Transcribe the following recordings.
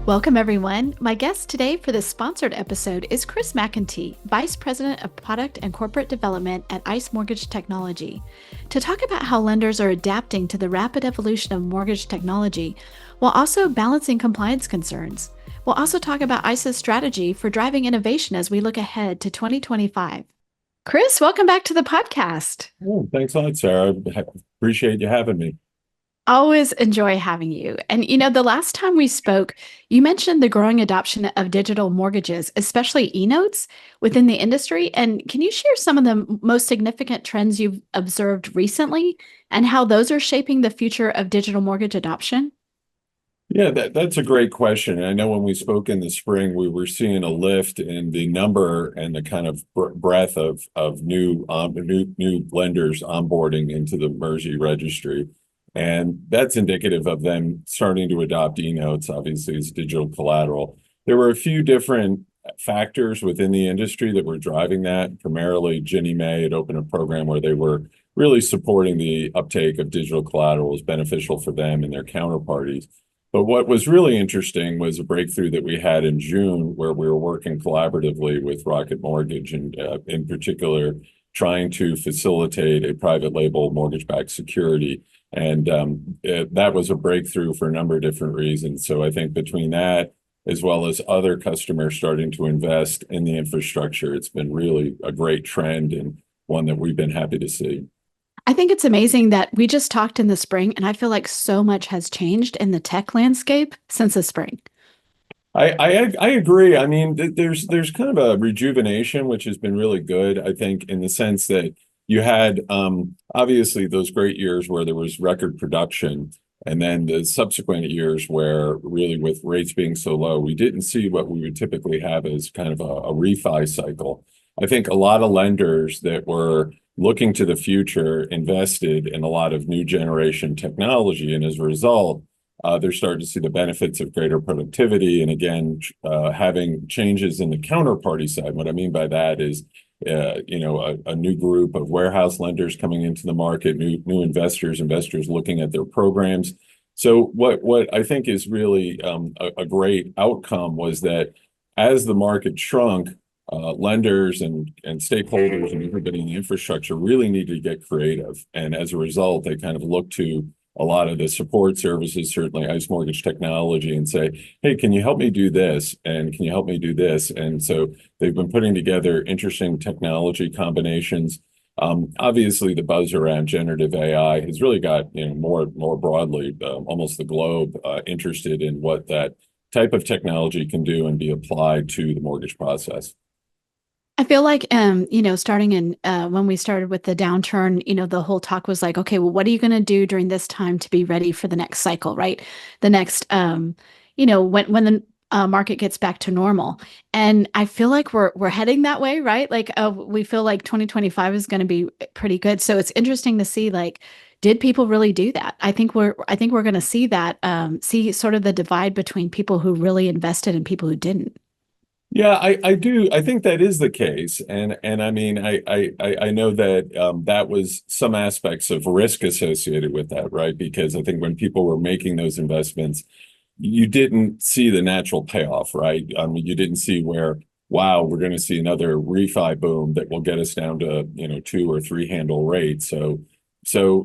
Welcome, everyone. My guest today for this sponsored episode is Chris McEntee, Vice President of Product and Corporate Development at ICE Mortgage Technology, to talk about how lenders are adapting to the rapid evolution of mortgage technology while also balancing compliance concerns. We'll also talk about ICE's strategy for driving innovation as we look ahead to 2025. Chris, welcome back to the podcast. Oh, thanks a lot, Sarah. Appreciate you having me. Always enjoy having you. And the last time we spoke, you mentioned the growing adoption of digital mortgages, especially e-notes within the industry. And can you share some of the most significant trends you've observed recently and how those are shaping the future of digital mortgage adoption? Yeah, that's a great question. I know when we spoke in the spring, we were seeing a lift in the number and the kind of breadth of new lenders onboarding into the MERS registry. And that's indicative of them starting to adopt e-notes, obviously, as digital collateral. There were a few different factors within the industry that were driving that. Primarily, Ginnie Mae had opened a program where they were really supporting the uptake of digital collateral as beneficial for them and their counterparties. But what was really interesting was a breakthrough that we had in June, where we were working collaboratively with Rocket Mortgage and in particular, trying to facilitate a private label mortgage-backed security. And that was a breakthrough for a number of different reasons. So I think between that, as well as other customers starting to invest in the infrastructure, it's been really a great trend and one that we've been happy to see. I think it's amazing that we just talked in the spring, and I feel like so much has changed in the tech landscape since the spring. I agree. I mean, there's kind of a rejuvenation, which has been really good, I think, in the sense that you had obviously those great years where there was record production, and then the subsequent years where really with rates being so low, we didn't see what we would typically have as kind of a refi cycle. I think a lot of lenders that were looking to the future invested in a lot of new generation technology, and as a result, they're starting to see the benefits of greater productivity. And again, having changes in the counterparty side. What I mean by that is, a new group of warehouse lenders coming into the market, new investors looking at their programs. So what I think is really a great outcome was that as the market shrunk, lenders and stakeholders and everybody in the infrastructure really needed to get creative. And as a result, they kind of looked to a lot of the support services, certainly ICE Mortgage Technology, and say, hey, can you help me do this? And can you help me do this? And so they've been putting together interesting technology combinations. Obviously, the buzz around generative AI has really got, more broadly, almost the globe interested in what that type of technology can do and be applied to the mortgage process. I feel like, starting in when we started with the downturn, the whole talk was like, okay, well, what are you going to do during this time to be ready for the next cycle, right? The next, when the market gets back to normal. And I feel like we're heading that way, right? Like, we feel like 2025 is going to be pretty good. So it's interesting to see, like, did people really do that? I think we're going to see that, see sort of the divide between people who really invested and people who didn't. Yeah, I do. I think that is the case, and I mean, I know that that was some aspects of risk associated with that, right? Because I think when people were making those investments, you didn't see the natural payoff, right? I mean, you didn't see where, wow, we're going to see another refi boom that will get us down to 2 or 3 handle rates. So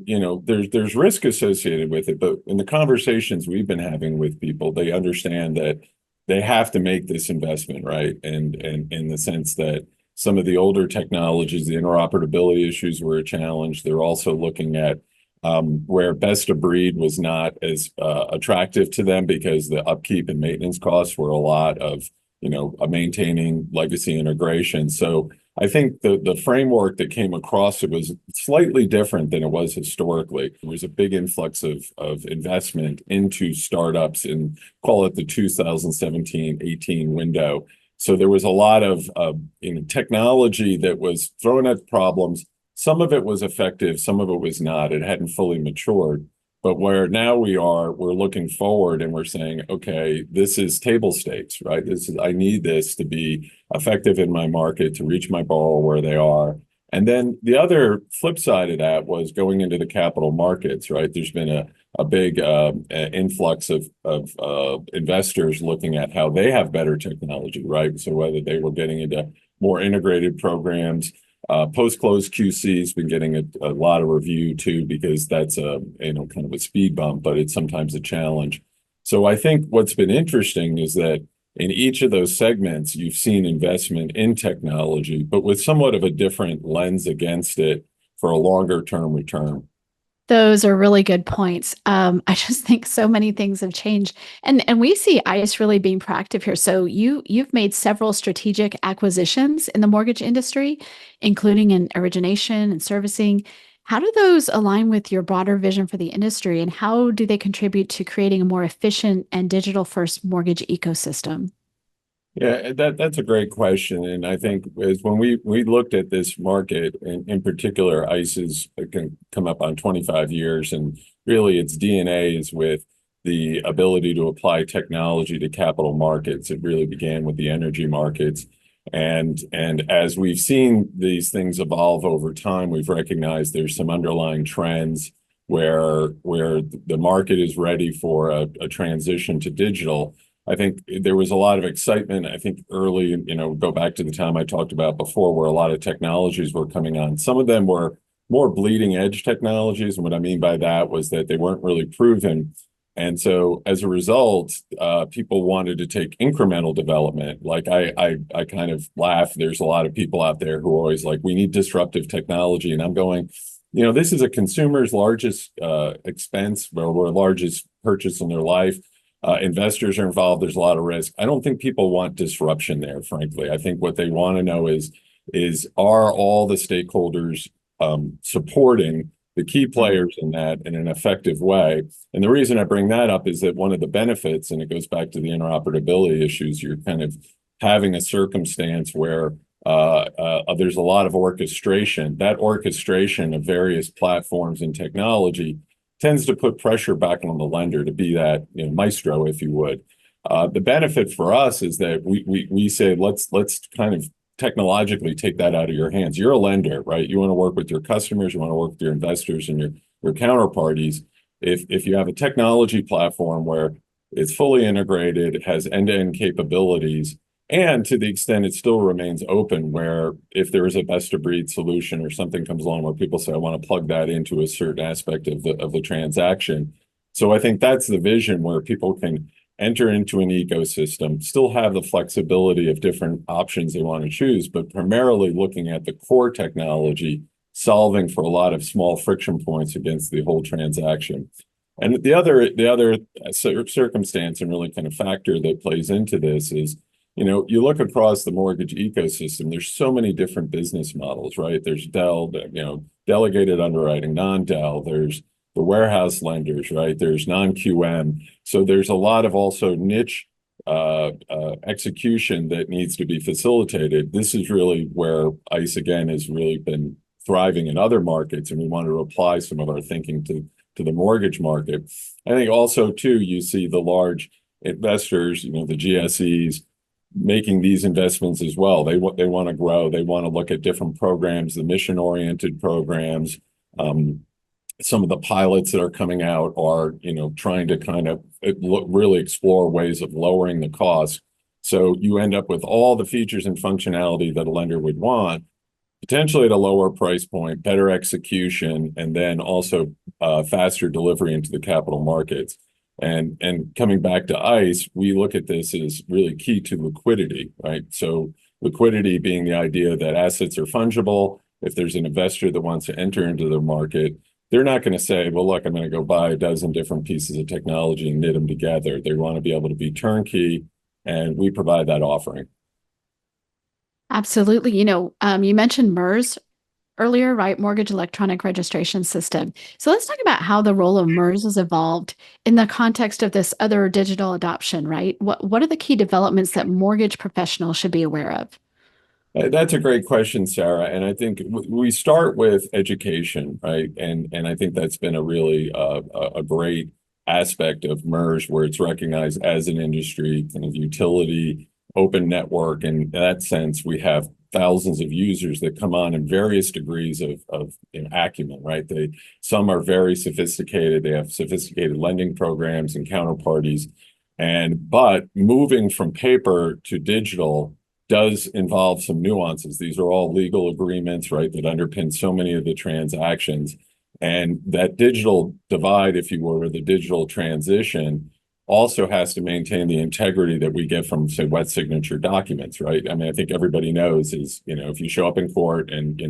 there's risk associated with it, but in the conversations we've been having with people, they understand that they have to make this investment, right? And in the sense that some of the older technologies, the interoperability issues were a challenge. They're also looking at where best of breed was not as attractive to them because the upkeep and maintenance costs were a lot of, maintaining legacy integration. So I think the framework that came across it was slightly different than it was historically. There was a big influx of investment into startups in, call it the 2017-18 window. So there was a lot of technology that was thrown at problems. Some of it was effective, some of it was not. It hadn't fully matured. But where now we're looking forward and we're saying, okay, this is table stakes, right? I need this to be effective in my market, to reach my borrower where they are. And then the other flip side of that was going into the capital markets, right? There's been a big influx of investors looking at how they have better technology, right? So whether they were getting into more integrated programs, post-close QC's been getting a lot of review too, because that's a kind of a speed bump, but it's sometimes a challenge. So I think what's been interesting is that in each of those segments, you've seen investment in technology, but with somewhat of a different lens against it for a longer term return. Those are really good points. I just think so many things have changed, and we see ICE really being proactive here. So you've made several strategic acquisitions in the mortgage industry, including in origination and servicing. How do those align with your broader vision for the industry, and how do they contribute to creating a more efficient and digital first mortgage ecosystem? Yeah, that's a great question. And I think as when we looked at this market, in particular, ICE can come up on 25 years, and really its DNA is with the ability to apply technology to capital markets. It really began with the energy markets. And as we've seen these things evolve over time, we've recognized there's some underlying trends where the market is ready for a transition to digital. I think there was a lot of excitement. I think early, go back to the time I talked about before, where a lot of technologies were coming on. Some of them were more bleeding edge technologies. And what I mean by that was that they weren't really proven. And so as a result, people wanted to take incremental development. Like I kind of laugh. There's a lot of people out there who are always like, we need disruptive technology. And I'm going, this is a consumer's largest expense or largest purchase in their life. Investors are involved. There's a lot of risk. I don't think people want disruption there, frankly. I think what they want to know is are all the stakeholders supporting the key players in that in an effective way? And the reason I bring that up is that one of the benefits, and it goes back to the interoperability issues, you're kind of having a circumstance where there's a lot of orchestration. That orchestration of various platforms and technology tends to put pressure back on the lender to be that maestro, if you would. The benefit for us is that we say let's kind of technologically take that out of your hands. You're a lender, right? You want to work with your customers, you want to work with your investors and your counterparties. If you have a technology platform where it's fully integrated, it has end-to-end capabilities, and to the extent it still remains open, where if there is a best of breed solution or something comes along where people say, I want to plug that into a certain aspect of the transaction. So I think that's the vision where people can enter into an ecosystem, still have the flexibility of different options they want to choose, but primarily looking at the core technology, solving for a lot of small friction points against the whole transaction. And the other circumstance and really kind of factor that plays into this is, you look across the mortgage ecosystem, there's so many different business models, right? There's delegated underwriting, non-del, there's the warehouse lenders, right? There's non-QM. So there's a lot of also niche execution that needs to be facilitated. This is really where ICE, again, has really been thriving in other markets, and we want to apply some of our thinking to the mortgage market. I think also, too, you see the large investors, the GSEs, making these investments as well. They want to grow. They want to look at different programs, the mission-oriented programs. Some of the pilots that are coming out are, trying to kind of really explore ways of lowering the cost. So you end up with all the features and functionality that a lender would want, potentially at a lower price point, better execution, and then also faster delivery into the capital markets. And coming back to ICE, we look at this as really key to liquidity, right? So liquidity being the idea that assets are fungible. If there's an investor that wants to enter into the market, they're not going to say, well, look, I'm going to go buy a dozen different pieces of technology and knit them together. They want to be able to be turnkey, and we provide that offering. Absolutely. You mentioned MERS earlier, right? Mortgage Electronic Registration System. So let's talk about how the role of MERS has evolved in the context of this other digital adoption, right? What are the key developments that mortgage professionals should be aware of? That's a great question, Sarah. And I think we start with education, right? And I think that's been a really a great aspect of MERS, where it's recognized as an industry kind of utility, open network. And in that sense, we have thousands of users that come on in various degrees of acumen, right? Some are very sophisticated. They have sophisticated lending programs and counterparties. But moving from paper to digital does involve some nuances. These are all legal agreements, right, that underpin so many of the transactions. And that digital divide, if you will, or the digital transition also has to maintain the integrity that we get from, say, wet signature documents, right? I mean, I think everybody knows is, if you show up in court and,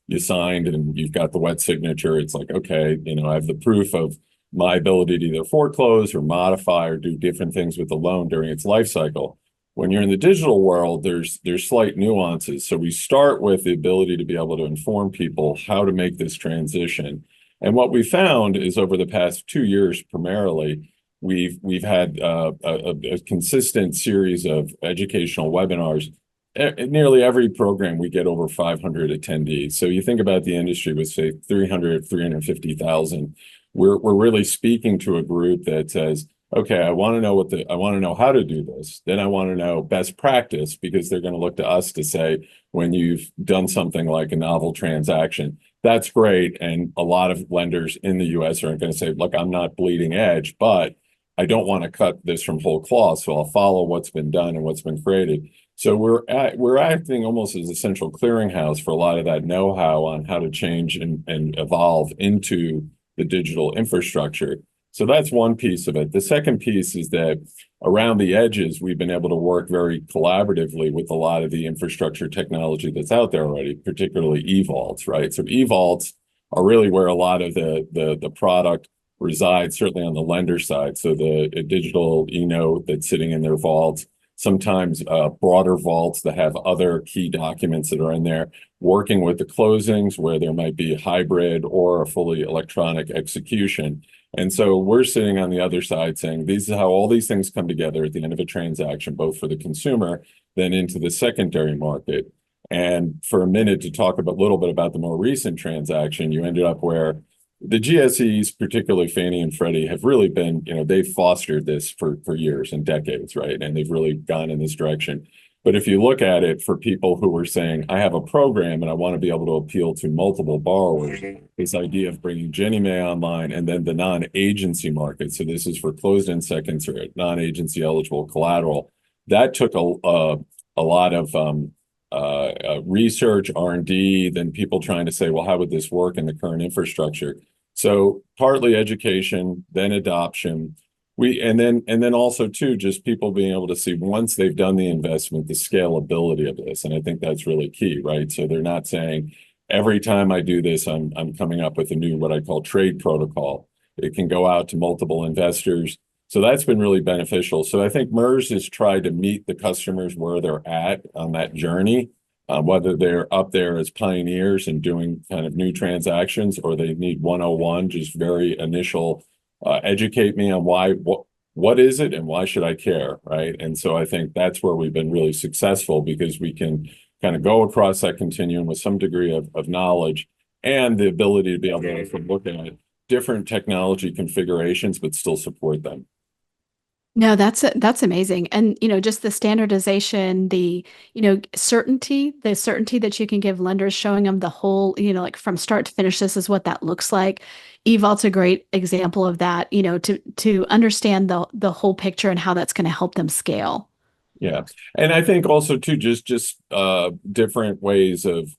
you signed and you've got the wet signature, it's like, okay, I have the proof of my ability to either foreclose or modify or do different things with the loan during its life cycle. When you're in the digital world, there's slight nuances. So we start with the ability to be able to inform people how to make this transition. And what we found is over the past 2 years, primarily, we've had a consistent series of educational webinars. Nearly every program we get over 500 attendees. So you think about the industry with, say, 350,000. We're really speaking to a group that says, okay, I want to know how to do this. Then I want to know best practice, because they're going to look to us to say, when you've done something like a novel transaction, that's great. And a lot of lenders in the US are going to say, look, I'm not bleeding edge, but I don't want to cut this from whole cloth. So I'll follow what's been done and what's been created. So we're acting almost as a central clearinghouse for a lot of that know-how on how to change and evolve into the digital infrastructure. So that's one piece of it. The second piece is that around the edges, we've been able to work very collaboratively with a lot of the infrastructure technology that's out there already, particularly e-vaults, right? So e-vaults are really where a lot of the product resides, certainly on the lender side. So the digital e-note that's sitting in their vaults, sometimes broader vaults that have other key documents that are in there, working with the closings where there might be hybrid or a fully electronic execution. And so we're sitting on the other side saying, this is how all these things come together at the end of a transaction, both for the consumer, then into the secondary market. And for a minute, to talk a little bit about the more recent transaction, you ended up where the GSEs, particularly Fannie and Freddie, have really been, they've fostered this for years and decades, right? And they've really gone in this direction. But if you look at it for people who were saying, I have a program and I want to be able to appeal to multiple borrowers, this idea of bringing Ginnie Mae online and then the non-agency market. So this is for closed-end seconds or non-agency eligible collateral. That took a lot of research, R&D, then people trying to say, well, how would this work in the current infrastructure? So partly education, then adoption. And then also too, just people being able to see once they've done the investment, the scalability of this. And I think that's really key, right? So they're not saying every time I do this, I'm coming up with a new, what I call trade protocol. It can go out to multiple investors. So that's been really beneficial. So I think MERS has tried to meet the customers where they're at on that journey, whether they're up there as pioneers and doing kind of new transactions, or they need 101, just very initial, educate me on what is it and why should I care, right? And so I think that's where we've been really successful, because we can kind of go across that continuum with some degree of knowledge and the ability to be able to look at different technology configurations, but still support them. No, that's amazing. And, just the standardization, the certainty that you can give lenders, showing them the whole, like from start to finish, this is what that looks like. eVault's a great example of that, to understand the whole picture and how that's going to help them scale. Yeah. And I think also too, just different ways of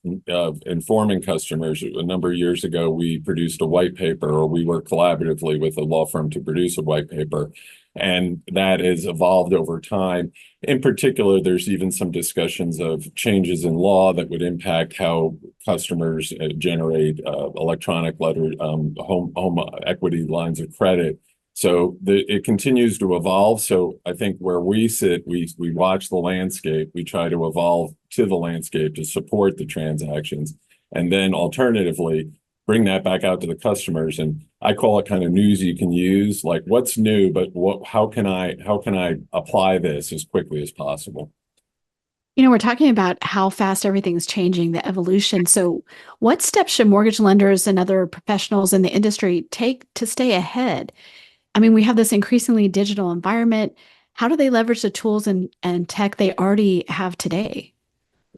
informing customers. A number of years ago, we produced a white paper, or we worked collaboratively with a law firm to produce a white paper. And that has evolved over time. In particular, there's even some discussions of changes in law that would impact how customers generate electronic letter home equity lines of credit. So it continues to evolve. So I think where we sit, we watch the landscape, we try to evolve to the landscape to support the transactions, and then alternatively bring that back out to the customers. And I call it kind of news you can use, like what's new, but how can I apply this as quickly as possible? We're talking about how fast everything's changing, the evolution. So, what steps should mortgage lenders and other professionals in the industry take to stay ahead? I mean, we have this increasingly digital environment. How do they leverage the tools and tech they already have today?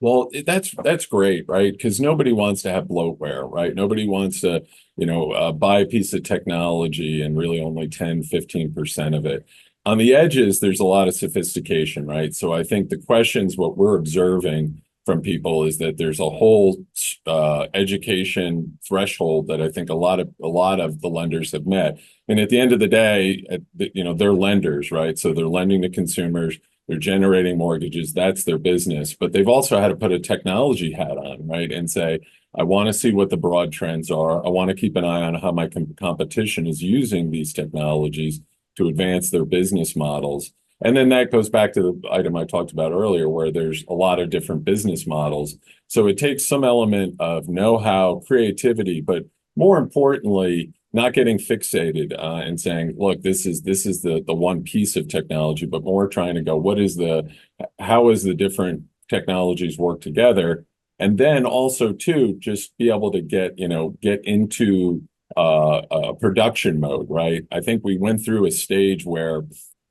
Well, that's great, right? Because nobody wants to have bloatware, right? Nobody wants to, buy a piece of technology and really only 10, 15% of it. On the edges, there's a lot of sophistication, right? So I think the questions, what we're observing from people is that there's a whole education threshold that I think a lot of the lenders have met. And at the end of the day, they're lenders, right? So they're lending to consumers. They're generating mortgages. That's their business. But they've also had to put a technology hat on, right? And say, I want to see what the broad trends are. I want to keep an eye on how my competition is using these technologies to advance their business models. And then that goes back to the item I talked about earlier, where there's a lot of different business models. So it takes some element of know-how, creativity, but more importantly, not getting fixated and saying, look, this is the one piece of technology, but more trying to go, how is the different technologies work together? And then also too, just be able to get into production mode, right? I think we went through a stage where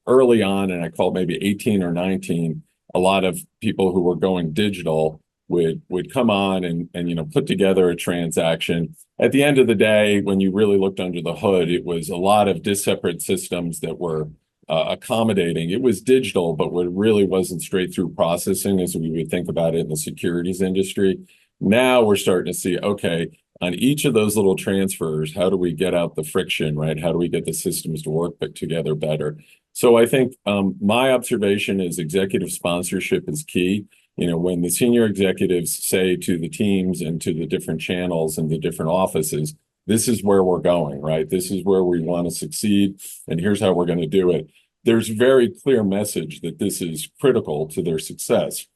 early on, and I call it maybe 18 or 19, a lot of people who were going digital would come on and put together a transaction. At the end of the day, when you really looked under the hood, it was a lot of disparate systems that were accommodating. It was digital, but what really wasn't straight through processing as we would think about it in the securities industry. Now we're starting to see, okay, on each of those little transfers, how do we get out the friction, right? How do we get the systems to work together better? So I think my observation is executive sponsorship is key. When the senior executives say to the teams and to the different channels and the different offices, this is where we're going, right? This is where we want to succeed, and here's how we're going to do it. There's very clear message that this is critical to their success.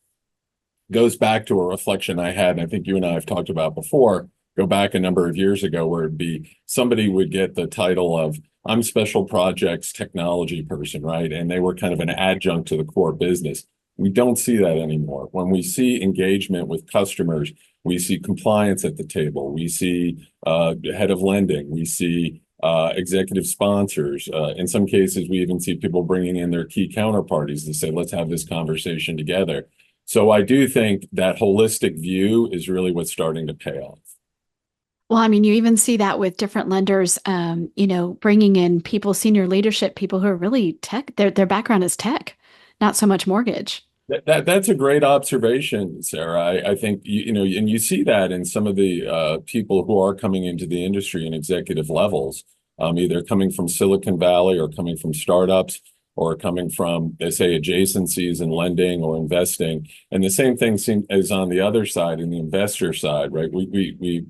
Goes back to a reflection I had, and I think you and I have talked about before, go back a number of years ago, where it'd be somebody would get the title of I'm special projects technology person, right? And they were kind of an adjunct to the core business. We don't see that anymore. When we see engagement with customers, we see compliance at the table. We see head of lending. We see executive sponsors. In some cases, we even see people bringing in their key counterparties to say, let's have this conversation together. So I do think that holistic view is really what's starting to pay off. Well, I mean, you even see that with different lenders, bringing in people, senior leadership, people who are really tech, their background is tech, not so much mortgage. That's a great observation, Sarah. I think and you see that in some of the people who are coming into the industry in executive levels, either coming from Silicon Valley or coming from startups or coming from, they say, adjacencies in lending or investing. And the same thing is on the other side, in the investor side, right? We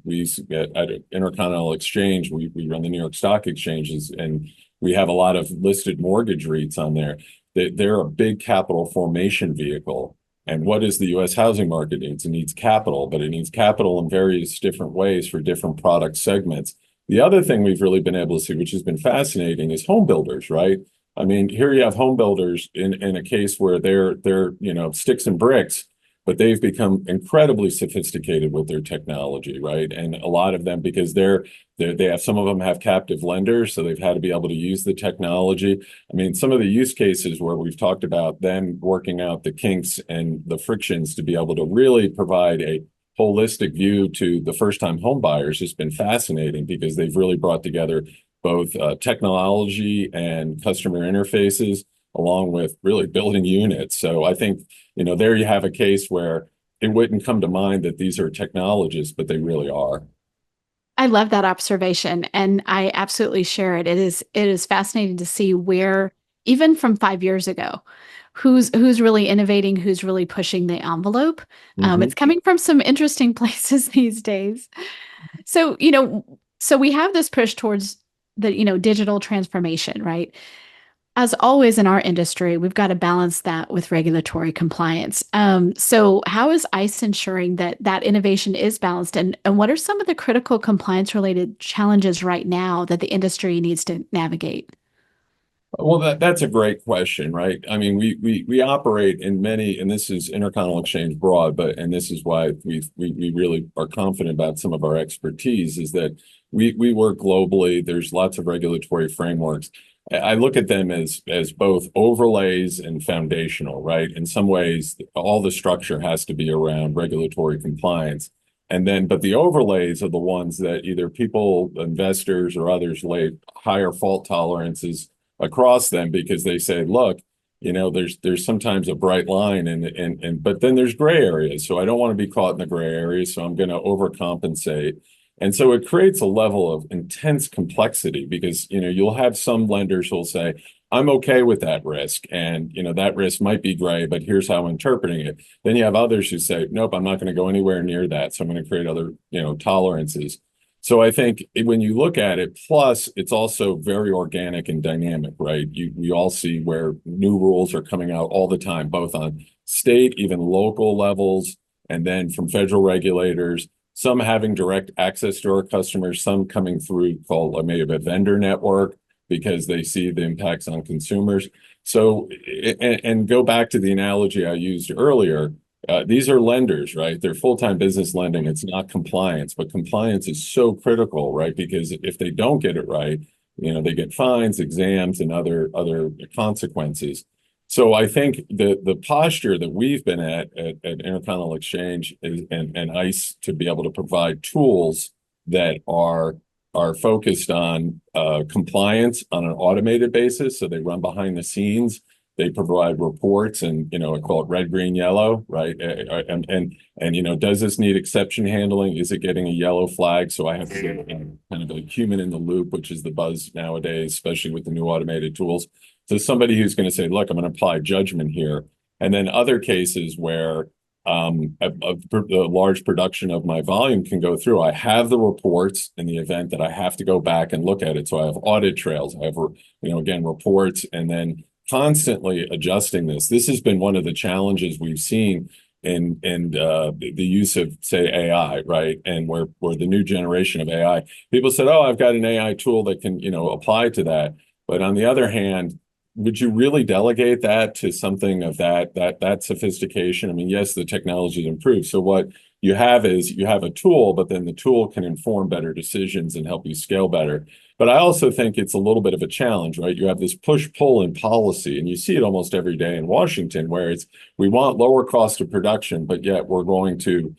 at Intercontinental Exchange, we run the New York Stock Exchanges, and we have a lot of listed mortgage REITs on there. They're a big capital formation vehicle. And what does the U.S. housing market needs? It needs capital, but it needs capital in various different ways for different product segments. The other thing we've really been able to see, which has been fascinating, is home builders, right? I mean, here you have home builders in a case where they're sticks and bricks, but they've become incredibly sophisticated with their technology, right? And a lot of them, because they have, some of them have captive lenders, so they've had to be able to use the technology. I mean, some of the use cases where we've talked about them working out the kinks and the frictions to be able to really provide a holistic view to the first-time home buyers has been fascinating, because they've really brought together both technology and customer interfaces, along with really building units. So I think, there you have a case where it wouldn't come to mind that these are technologists, but they really are. I love that observation, and I absolutely share it. It is fascinating to see where, even from 5 years ago, who's really innovating, who's really pushing the envelope. It's Mhm. coming from some interesting places these days. So, so we have this push towards the, digital transformation, right? As always in our industry, we've got to balance that with regulatory compliance. So how is ICE ensuring that that innovation is balanced? And what are some of the critical compliance related challenges right now that the industry needs to navigate? Well, that's a great question, right? I mean, we operate in many, and this is Intercontinental Exchange broad, and this is why we really are confident about some of our expertise, is that we work globally. There's lots of regulatory frameworks. I look at them as both overlays and foundational, right? In some ways, all the structure has to be around regulatory compliance. And then, but the overlays are the ones that either people, investors, or others lay higher fault tolerances across them because they say, look, there's sometimes a bright line and but then there's gray areas. So I don't want to be caught in the gray areas. So I'm going to overcompensate. And so it creates a level of intense complexity because, you'll have some lenders who'll say, I'm okay with that risk. And, that risk might be gray, but here's how I'm interpreting it. Then you have others who say, nope, I'm not going to go anywhere near that. So I'm going to create other, tolerances. So I think when you look at it, plus it's also very organic and dynamic, right? We all see where new rules are coming out all the time, both on state, even local levels, and then from federal regulators, some having direct access to our customers, some coming through called maybe a vendor network because they see the impacts on consumers. So, and go back to the analogy I used earlier, these are lenders, right? They're full-time business lending. It's not compliance, but compliance is so critical, right? Because if they don't get it right, they get fines, exams, and other consequences. So I think the posture that we've been at Intercontinental Exchange and ICE to be able to provide tools that are focused on compliance on an automated basis. So they run behind the scenes. They provide reports, and I call it red, green, yellow, right? And does this need exception handling? Is it getting a yellow flag? So I have to get kind of a human in the loop, which is the buzz nowadays, especially with the new automated tools. So somebody who's going to say, look, I'm going to apply judgment here. And then other cases where a large production of my volume can go through. I have the reports in the event that I have to go back and look at it. So I have audit trails. I have, again, reports, and then constantly adjusting this. This has been one of the challenges we've seen in the use of, say, AI, right? And where the new generation of AI, people said, oh, I've got an AI tool that can, apply to that. But on the other hand, would you really delegate that to something of that sophistication? I mean, yes, the technology improved. So what you have is you have a tool, but then the tool can inform better decisions and help you scale better. But I also think it's a little bit of a challenge, right? You have this push-pull in policy, and you see it almost every day in Washington, where we want lower cost of production, but yet we're going to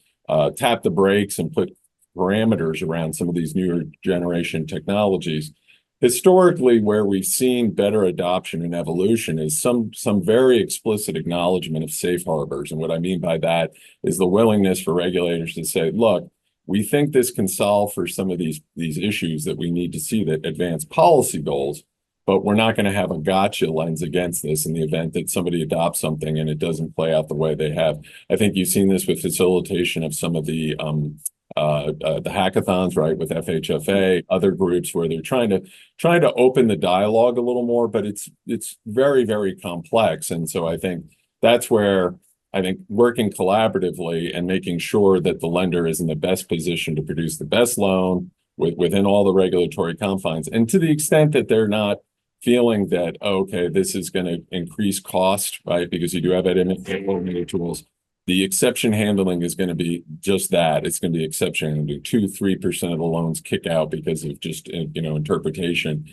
tap the brakes and put parameters around some of these newer generation technologies. Historically, where we've seen better adoption and evolution is some very explicit acknowledgement of safe harbors. And what I mean by that is the willingness for regulators to say, look, we think this can solve for some of these issues that we need to see that advance policy goals, but we're not going to have a gotcha lens against this in the event that somebody adopts something and it doesn't play out the way they have. I think you've seen this with facilitation of some of the hackathons, right, with FHFA, other groups where they're trying to open the dialogue a little more, but it's very, very complex. And so I think that's where I think working collaboratively and making sure that the lender is in the best position to produce the best loan within all the regulatory confines. And to the extent that they're not feeling that, oh, okay, this is going to increase cost, right? Because you do have that tools. The exception handling is going to be just that. It's going to be exception handling. 2-3% of the loans kick out because of just interpretation.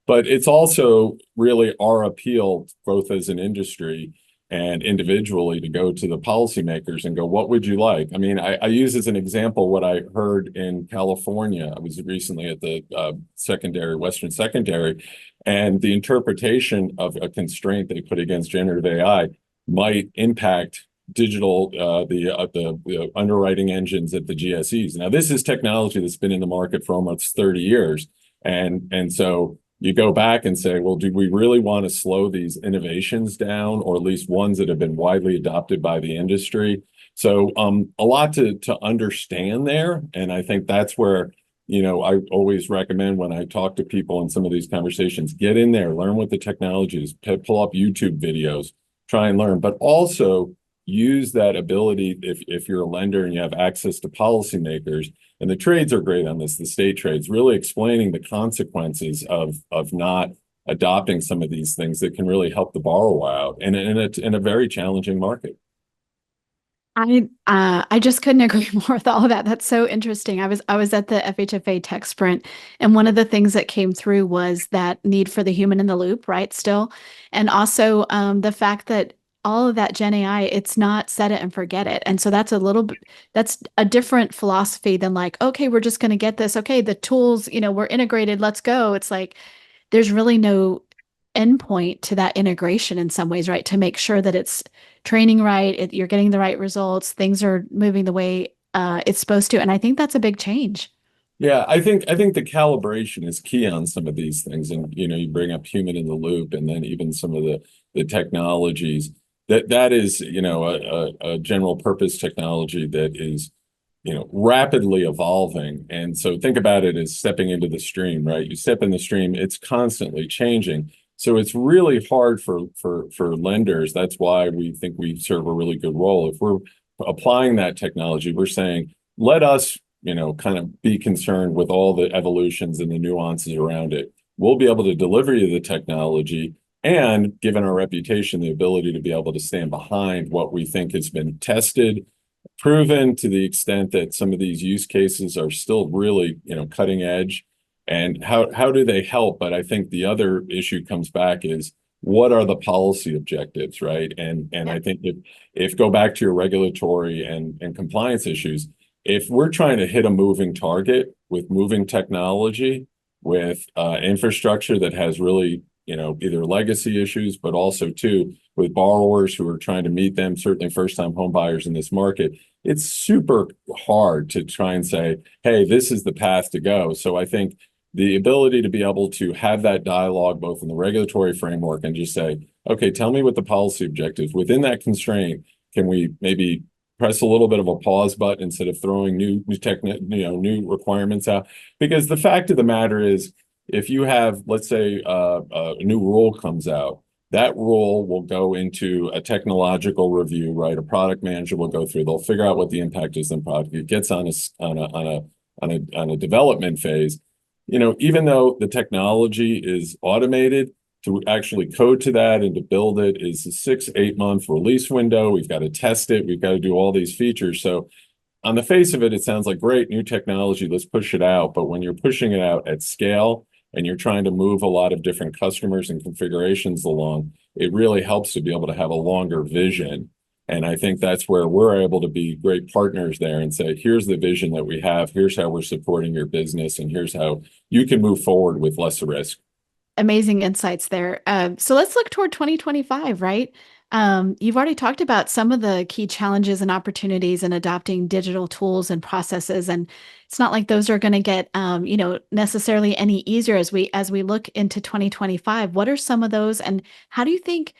But it's also really our appeal, both as an industry and individually, to go to the policymakers and go, what would you like? I mean, I use as an example what I heard in California. I was recently at the Western Secondary, and the interpretation of a constraint they put against generative AI might impact digital the underwriting engines at the GSEs. Now, this is technology that's been in the market for almost 30 years. And so you go back and say, well, do we really want to slow these innovations down, or at least ones that have been widely adopted by the industry? So a lot to understand there. And I think that's where, I always recommend when I talk to people in some of these conversations, get in there, learn what the technology is, pull up YouTube videos, try and learn, but also use that ability if you're a lender and you have access to policymakers, and the trades are great on this, the state trades, really explaining the consequences of not adopting some of these things that can really help the borrower out in a very challenging market. I just couldn't agree more with all of that. That's so interesting. I was at the FHFA tech sprint, and one of the things that came through was that need for the human in the loop, right? Still, and also the fact that all of that Gen AI, it's not set it and forget it. And so that's a little bit that's a different philosophy than like, okay, we're just going to get this. Okay, the tools, we're integrated. Let's go. It's like there's really no endpoint to that integration in some ways, right? To make sure that it's training right, you're getting the right results, things are moving the way it's supposed to. And I think that's a big change. Yeah, I think the calibration is key on some of these things. And you bring up human in the loop and then even some of the technologies that is, a general purpose technology that is, rapidly evolving. And so think about it as stepping into the stream, right? You step in the stream, it's constantly changing. So it's really hard for lenders. That's why we think we serve a really good role. If we're applying that technology, we're saying, let us kind of be concerned with all the evolutions and the nuances around it. We'll be able to deliver you the technology and, given our reputation, the ability to be able to stand behind what we think has been tested, proven to the extent that some of these use cases are still really, cutting edge. And how do they help? But I think the other issue comes back is what are the policy objectives, right? And Yeah. I think if go back to your regulatory and compliance issues, if we're trying to hit a moving target with moving technology, with infrastructure that has really, either legacy issues, but also too with borrowers who are trying to meet them, certainly first-time home buyers in this market, it's super hard to try and say, hey, this is the path to go. So I think the ability to be able to have that dialogue both in the regulatory framework and just say, okay, tell me what the policy objectives within that constraint. Can we maybe press a little bit of a pause button instead of throwing new requirements out? Because the fact of the matter is, if you have, let's say, a new rule comes out, that rule will go into a technological review, right? A product manager will go through. They'll figure out what the impact is on product. It gets on a development phase. Even though the technology is automated, to actually code to that and to build it is a 6-8 month release window. We've got to test it. We've got to do all these features. So on the face of it, it sounds like great new technology. Let's push it out. But when you're pushing it out at scale and you're trying to move a lot of different customers and configurations along, it really helps to be able to have a longer vision. And I think that's where we're able to be great partners there and say, here's the vision that we have. Here's how we're supporting your business. And here's how you can move forward with less risk. Amazing insights there. So let's look toward 2025, right? You've already talked about some of the key challenges and opportunities in adopting digital tools and processes, and it's not like those are going to get, necessarily any easier as we look into 2025. What are some of those, and how do you think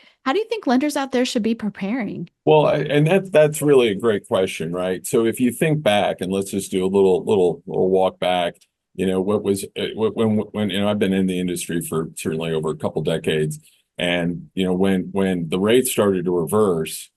lenders out there should be preparing? Well, and that's really a great question, right? So if you think back, and let's just do a little walk back, what was when I've been in the industry for certainly over a couple decades, and when the rates started to reverse,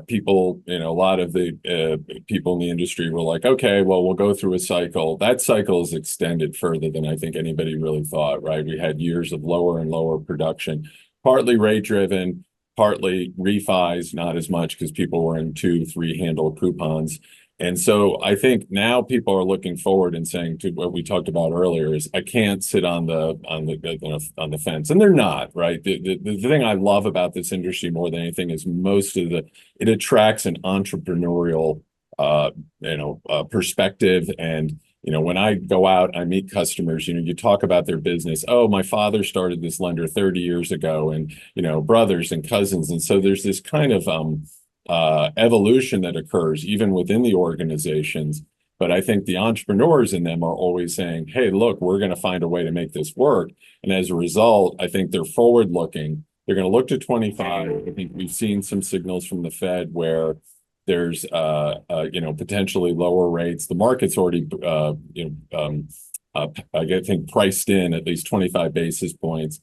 people, a lot of the people in the industry were like, okay, well, we'll go through a cycle. That cycle is extended further than I think anybody really thought, right? We had years of lower and lower production, partly rate driven, partly refis, not as much because people were in 2-3 handle coupons. And so I think now people are looking forward and saying to what we talked about earlier is I can't sit on the fence, and they're not, right. The thing I love about this industry more than anything is it attracts an entrepreneurial perspective. And when I go out, I meet customers, you talk about their business. Oh, my father started this lender 30 years ago, and, brothers and cousins. And so there's this kind of evolution that occurs even within the organizations. But I think the entrepreneurs in them are always saying, hey, look, we're going to find a way to make this work. And as a result, I think they're forward looking. They're going to look to 25. I think we've seen some signals from the Fed where there's potentially lower rates. The market's already I think priced in at least 25 basis points.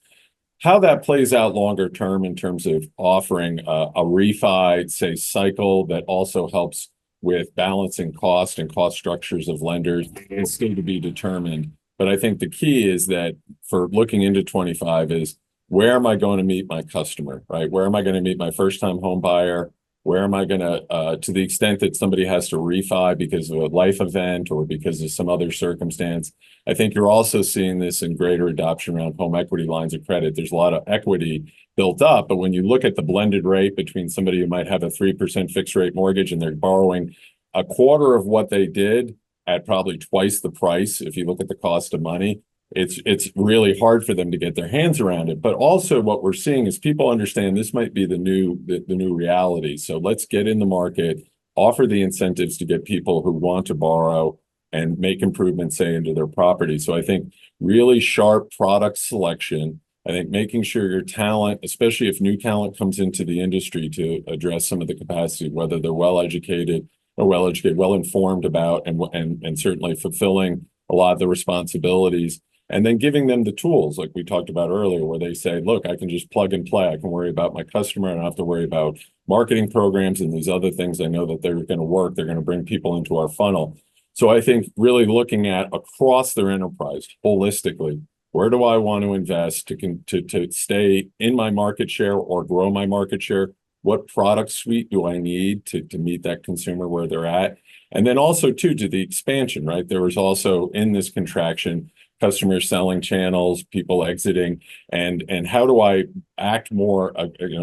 How that plays out longer term in terms of offering a refi, say, cycle that also helps with balancing cost and cost structures of lenders is still to be determined. But I think the key is that for looking into 25 is where am I going to meet my customer, right? Where am I going to meet my first time home buyer? Where am I going to the extent that somebody has to refi because of a life event or because of some other circumstance. I think you're also seeing this in greater adoption around home equity lines of credit. There's a lot of equity built up, but when you look at the blended rate between somebody who might have a 3% fixed rate mortgage and they're borrowing a quarter of what they did at probably twice the price, if you look at the cost of money, it's really hard for them to get their hands around it. But also what we're seeing is people understand this might be the new reality. So let's get in the market, offer the incentives to get people who want to borrow and make improvements, say, into their property. So I think really sharp product selection. I think making sure your talent, especially if new talent comes into the industry to address some of the capacity, whether they're well educated, well informed about, and certainly fulfilling a lot of the responsibilities, and then giving them the tools like we talked about earlier, where they say, look, I can just plug and play. I can worry about my customer. I don't have to worry about marketing programs and these other things. I know that they're going to work. They're going to bring people into our funnel. So I think really looking at across their enterprise holistically, where do I want to invest to stay in my market share or grow my market share? What product suite do I need to meet that consumer where they're at? And then also too, to the expansion, right? There was also in this contraction, customers selling channels, people exiting, and how do I act more,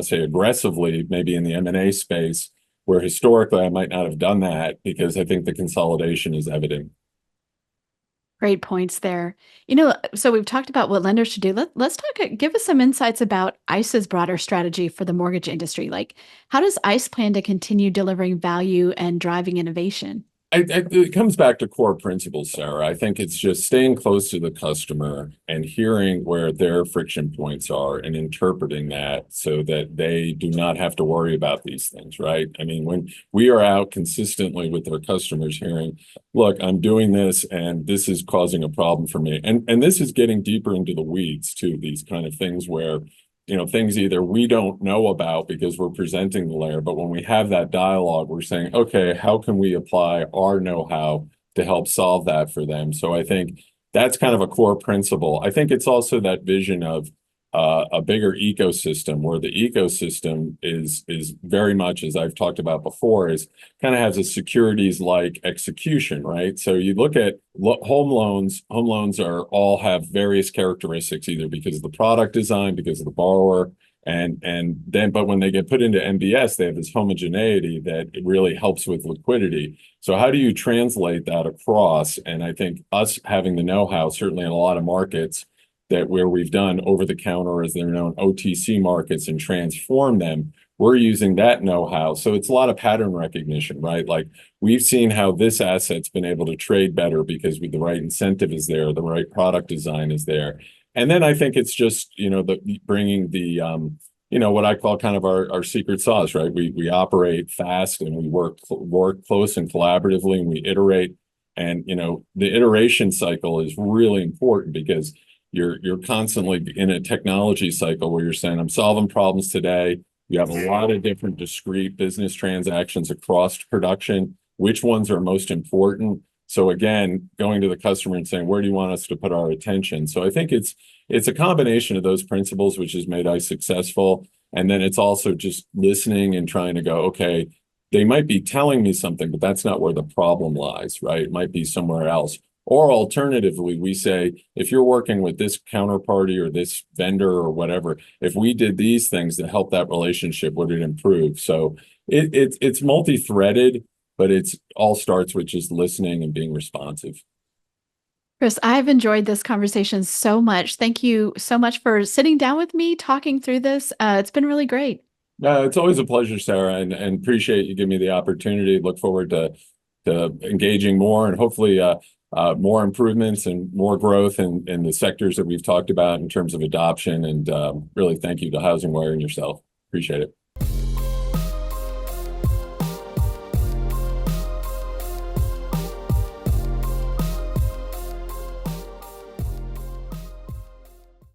say aggressively, maybe in the M&A space, where historically I might not have done that because I think the consolidation is evident. Great points there. So we've talked about what lenders should do. Let's talk, give us some insights about ICE's broader strategy for the mortgage industry. Like, how does ICE plan to continue delivering value and driving innovation? It comes back to core principles, Sarah. I think it's just staying close to the customer and hearing where their friction points are and interpreting that so that they do not have to worry about these things, right? I mean, when we are out consistently with our customers hearing, look, I'm doing this and this is causing a problem for me. And this is getting deeper into the weeds too, these kind of things where things either we don't know about because we're presenting the layer, but when we have that dialogue, we're saying, okay, how can we apply our know-how to help solve that for them? So I think that's kind of a core principle. I think it's also that vision of a bigger ecosystem where the ecosystem is very much, as I've talked about before, is kind of has a securities like execution, right? So you look at home loans are all have various characteristics, either because of the product design, because of the borrower, and then but when they get put into MBS, they have this homogeneity that it really helps with liquidity. So how do you translate that across? And I think us having the know-how, certainly in a lot of markets, that where we've done over the counter, as they're known, OTC markets, and transform them, we're using that know-how. So it's a lot of pattern recognition, right? Like we've seen how this asset's been able to trade better because the right incentive is there, the right product design is there. And then I think it's just, bringing the, what I call kind of our secret sauce, right? We operate fast and we work close and collaboratively, and we iterate. And, the iteration cycle is really important because you're constantly in a technology cycle where you're saying, I'm solving problems today. You have a lot of different discrete business transactions across production. Which ones are most important? So again, going to the customer and saying, where do you want us to put our attention? So I think it's a combination of those principles which has made us successful. And then it's also just listening and trying to go, okay, they might be telling me something, but that's not where the problem lies, right? It might be somewhere else. Or alternatively, we say, if you're working with this counterparty or this vendor or whatever, if we did these things to help that relationship, would it improve? So it's multi-threaded, but it's all starts with just listening and being responsive. Chris, I've enjoyed this conversation so much. Thank you so much for sitting down with me, talking through this. It's been really great. It's always a pleasure, Sarah, and appreciate you giving me the opportunity. Look forward to engaging more and hopefully more improvements and more growth in the sectors that we've talked about in terms of adoption. And really thank you to HousingWire and yourself. Appreciate it.